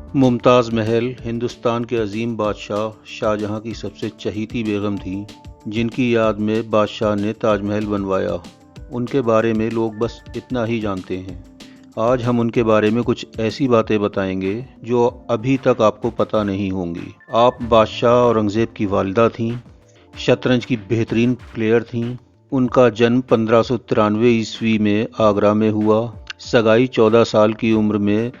मुमताज़ महल हिंदुस्तान के अजीम बादशाह शाहजहां की सबसे चहीती बेगम थीं, जिनकी याद में बादशाह ने ताजमहल बनवाया। उनके बारे में लोग बस इतना ही जानते हैं। आज हम उनके बारे में कुछ ऐसी बातें बताएंगे जो अभी तक आपको पता नहीं होंगी। आप बादशाह औरंगज़ेब की वालिदा थीं, शतरंज की बेहतरीन प्लेयर थीं। उनका जन्म 1593 ईस्वी में आगरा में हुआ। सगाई 14 साल की उम्र में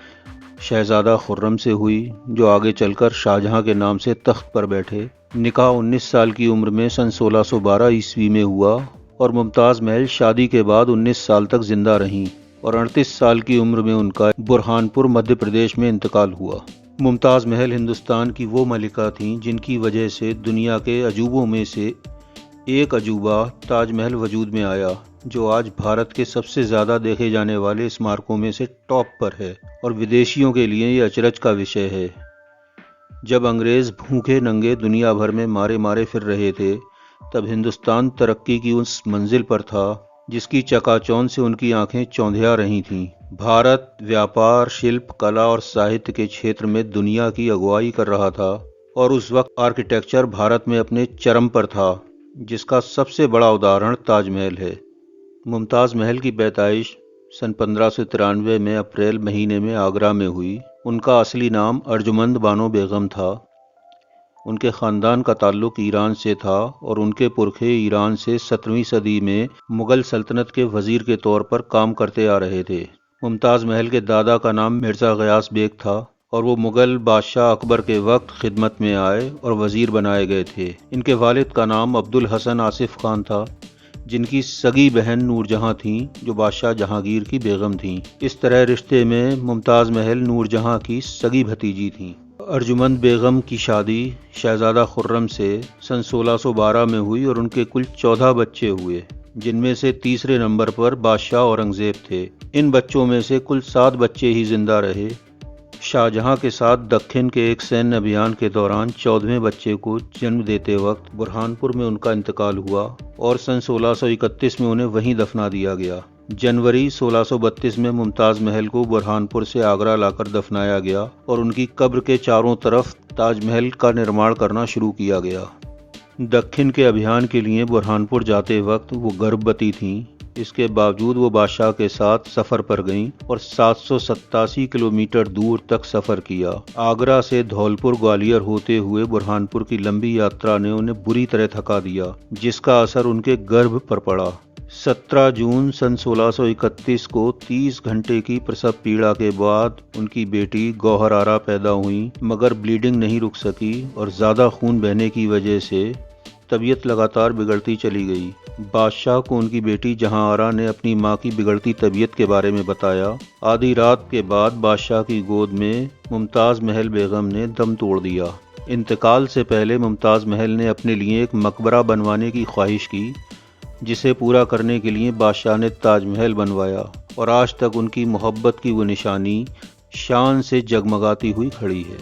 शहजादा खुर्रम से हुई, जो आगे चलकर शाहजहां के नाम से तख्त पर बैठे। निकाह 19 साल की उम्र में सन 1612 ईस्वी में हुआ और मुमताज़ महल शादी के बाद 19 साल तक जिंदा रहीं और 38 साल की उम्र में उनका बुरहानपुर मध्य प्रदेश में इंतकाल हुआ। मुमताज़ महल हिंदुस्तान की वो मलिका थीं जिनकी वजह से दुनिया के अजूबों में से एक अजूबा ताजमहल वजूद में आया, जो आज भारत के सबसे ज़्यादा देखे जाने वाले स्मारकों में से टॉप पर है और विदेशियों के लिए ये अचरज का विषय है। जब अंग्रेज़ भूखे नंगे दुनिया भर में मारे मारे फिर रहे थे, तब हिंदुस्तान तरक्की की उस मंजिल पर था जिसकी चकाचौंध से उनकी आंखें चौंधिया रही थीं। भारत व्यापार, शिल्प, कला और साहित्य के क्षेत्र में दुनिया की अगुवाई कर रहा था और उस वक्त आर्किटेक्चर भारत में अपने चरम पर था, जिसका सबसे बड़ा उदाहरण ताजमहल है। मुमताज़ महल की पैदाइश सन 1593 में अप्रैल महीने में आगरा में हुई। उनका असली नाम अर्जुमंद बानो बेगम था। उनके ख़ानदान का ताल्लुक़ ईरान से था और उनके पुरखे ईरान से 17वीं सदी में मुग़ल सल्तनत के वज़ीर के तौर पर काम करते आ रहे थे। मुमताज़ महल के दादा का नाम मिर्ज़ा ग़यास बेग था और वो मुग़ल बादशाह अकबर के वक्त खिदमत में आए और वज़ीर बनाए गए थे। इनके वालिद का नाम अब्दुल हसन आसिफ़ खान था, जिनकी सगी बहन नूरजहां थीं, जो बादशाह जहांगीर की बेगम थीं। इस तरह रिश्ते में मुमताज़ महल नूरजहां की सगी भतीजी थीं। अर्जुमंद बेगम की शादी शहजादा खुर्रम से सन 1612 में हुई और उनके कुल 14 बच्चे हुए, जिनमें से तीसरे नंबर पर बादशाह औरंगज़ेब थे। इन बच्चों में से कुल 7 बच्चे ही जिंदा रहे। शाहजहां के साथ दक्खिन के एक सैन्य अभियान के दौरान 14वें बच्चे को जन्म देते वक्त बुरहानपुर में उनका इंतकाल हुआ और सन 1631 में उन्हें वहीं दफना दिया गया। जनवरी 1632 में मुमताज़ महल को बुरहानपुर से आगरा लाकर दफनाया गया और उनकी कब्र के चारों तरफ ताजमहल का निर्माण करना शुरू किया गया। दक्खिन के अभियान के लिए बुरहानपुर जाते वक्त वो गर्भवती थीं। इसके बावजूद वो बादशाह के साथ सफ़र पर गईं और 787 किलोमीटर दूर तक सफ़र किया। आगरा से धौलपुर ग्वालियर होते हुए बुरहानपुर की लंबी यात्रा ने उन्हें बुरी तरह थका दिया, जिसका असर उनके गर्भ पर पड़ा। 17 जून सन 1631 को 30 घंटे की प्रसव पीड़ा के बाद उनकी बेटी गौहर आरा पैदा हुई, मगर ब्लीडिंग नहीं रुक सकी और ज़्यादा खून बहने की वजह से तबीयत लगातार बिगड़ती चली गई। बादशाह को उनकी बेटी जहां आरा ने अपनी मां की बिगड़ती तबीयत के बारे में बताया। आधी रात के बाद बादशाह की गोद में मुमताज़ महल बेगम ने दम तोड़ दिया। इंतकाल से पहले मुमताज़ महल ने अपने लिए एक मकबरा बनवाने की ख्वाहिश की, जिसे पूरा करने के लिए बादशाह ने ताजमहल बनवाया और आज तक उनकी मोहब्बत की वो निशानी शान से जगमगाती हुई खड़ी है।